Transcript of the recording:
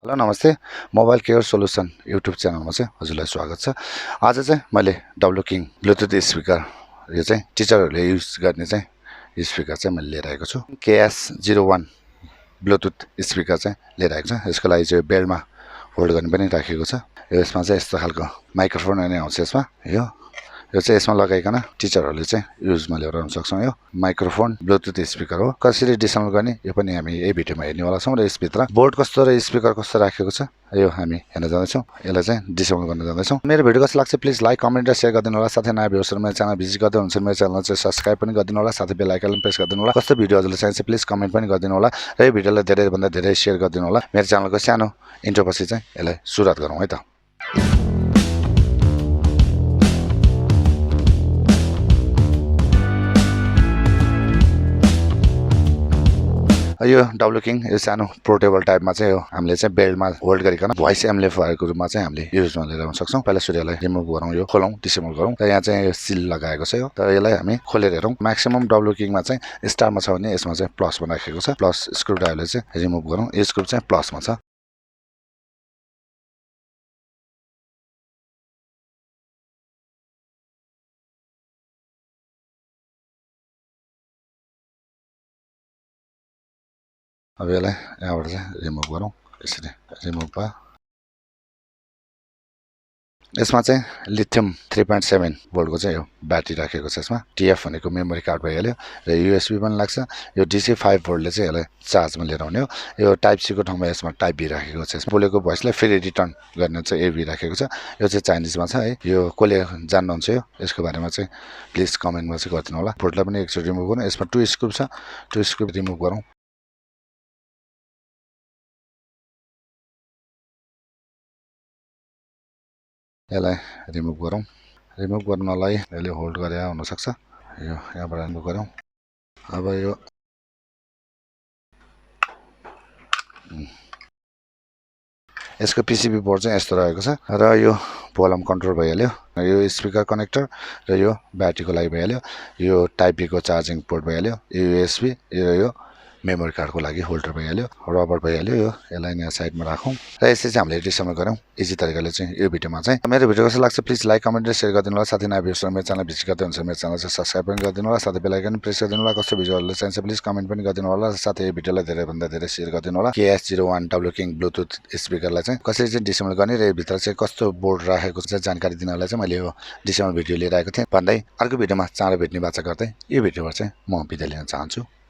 Hello नमस्ते mobile care solution YouTube च्यानलमा चाहिँ हजुरलाई स्वागत छ। आज चाहिँ मैले डब्लु किङ ब्लुटुथ स्पिकर यो चाहिँ टिचरहरूले युज गर्ने चाहिँ स्पिकर चाहिँ मैले लिएर आएको छु। KS01 ब्लुटुथ स्पिकर चाहिँ लिएर आएको छु। यसको लागि चाहिँ बेल्टमा होल्ड गर्ने पनि राखेको छ। यसमा चाहिँ यस्तो खालको माइक्रोफोन पनि आउँछ। यो चाहिँ यसमा लगाइकन टिचरहरूले चाहिँ युजमा लिएर आउन सक्छौँ। यो माइक्रोफोन ब्लुटुथ स्पिकर हो। कसरी डिसेम्बल गर्ने यो पनि हामी यही भिडियोमा हेर्नेवाला छौँ र यसभित्र बोर्ड कस्तो र स्पिकर कस्तो राखेको छ यो हामी हेर्न जाँदैछौँ। यसलाई चाहिँ डिसेम्बल गर्न जाँदैछौँ। मेरो भिडियो कस्तो लाग्छ प्लिज लाइक कमेन्ट र सेयर गरिदिनु होला। साथै नयाँ भ्युअर्सहरू मेरो च्यानल भिजिट गर्दै हुनुहुन्छ मेरो च्यानल चाहिँ सब्सक्राइब पनि गरिदिनु होला। साथै बेल आइकन प्रेस गरिदिनु होला। कस्तो भिडियो हजुरलाई चाहिन्छ प्लिज कमेन्ट पनि गरिदिनु होला र यो भिडियोलाई धेरैभन्दा धेरै सेयर गरिदिनु होला। मेरो च्यानलको सानो इन्ट्रोपछि चाहिँ यसलाई सुरुवात गरौँ है त। यो डब्लु किङ यो सानो पोर्टेबल टाइपमा चाहिँ यो हामीले चाहिँ बेल्टमा होल्ड गरिकन भोइस एम्प्लिफायरको रूपमा चाहिँ हामीले युजमा लिएर आउन सक्छौँ। पहिला सूर्यलाई रिमुभ गरौँ, यो खोलौँ, डिसेबल गरौँ। र यहाँ चाहिँ यो सिल लगाएको छ। यो तर यसलाई हामी खोलेर हेरौँ। म्याक्सिमम डब्लु किङमा चाहिँ स्टारमा छ भने यसमा चाहिँ प्लसमा राखेको छ। प्लस स्क्रु ड्राइभरले चाहिँ रिमुभ गरौँ। यो स्क्रु चाहिँ प्लसमा छ। अब यसलाई यहाँबाट चाहिँ रिमुभ गरौँ। यसरी रिमुभ भयो। यसमा चाहिँ लिथियम 3.7 भोल्टको चाहिँ यो ब्याट्री राखेको छ। यसमा टिएफ भनेको मेमोरी कार्ड भइहाल्यो र युएसबी पनि लाग्छ। यो DC 5 भोल्टले चाहिँ यसलाई चार्जमा लिएर आउने हो। यो टाइप सीको ठाउँमा यसमा टाइप बी राखेको छ। बोलेको भोइसलाई फेरि रिटर्न गर्ने चाहिँ एबी राखेको छ। यो चाहिँ चाइनिजमा छ है। यो कसले जान्नुहुन्छ यो यसको बारेमा चाहिँ प्लिज कमेन्टमा चाहिँ गरिदिनु होला। भोल्टलाई पनि एकचोटि रिमुभ गरौँ। यसमा 2 स्क्रुप छ। 2 स्क्रुप रिमुभ गरौँ। यसलाई रिमुभ गरौँ। रिमुभ गर्नलाई यसले होल्ड गरे हुनसक्छ। यो यहाँबाट रिमुभ गरौँ। अब यो यसको पिसिबी बोर्ड चाहिँ यस्तो रहेको छ र यो भोल्युम कन्ट्रोल भइहाल्यो। यो स्पिकर कनेक्टर र यो ब्याट्रीको लागि भइहाल्यो। यो टाइप बीको चार्जिङ पोर्ट भइहाल्यो। यो युएसबी यो मेमोरी कार्डको लागि होल्डर भइहाल्यो। रबर भइहाल्यो। यसलाई यहाँ साइडमा राखौँ र यसरी चाहिँ हामीले डिसेम्बल गरौँ इजी तरिकाले चाहिँ यो भिडियोमा चाहिँ। मेरो भिडियो कस्तो लाग्छ प्लिज लाइक कमेन्ट र सेयर गरिदिनु होला। साथै नयाँ भ्युअर्सहरू मेरो च्यानल भिजिट गर्दै हुन्छ मेरो च्यानल चाहिँ सब्सक्राइब पनि गरिदिनु होला। साथै बेल आइकन प्रेस गरिदिनु होला। कस्तो भिडियोहरूले चाहिन्छ प्लिज कमेन्ट पनि गरिदिनु होला। साथै यो भिडियोलाई धेरैभन्दा धेरै सेयर गरिदिनु होला। KS01 डब्लु किङ ब्लुटुथ स्पिकरलाई चाहिँ कसरी चाहिँ डिसेम्बल गर्ने र यो भित्र चाहिँ कस्तो बोर्ड राखेको छ जानकारी दिनलाई चाहिँ मैले यो डिसेम्बल भिडियो लिएर आएको थिएँ भन्दै अर्को भिडियोमा चाँडो भेट्ने बाचा गर्दै यो भिडियोबाट चाहिँ म बिदा लिन चाहन्छु।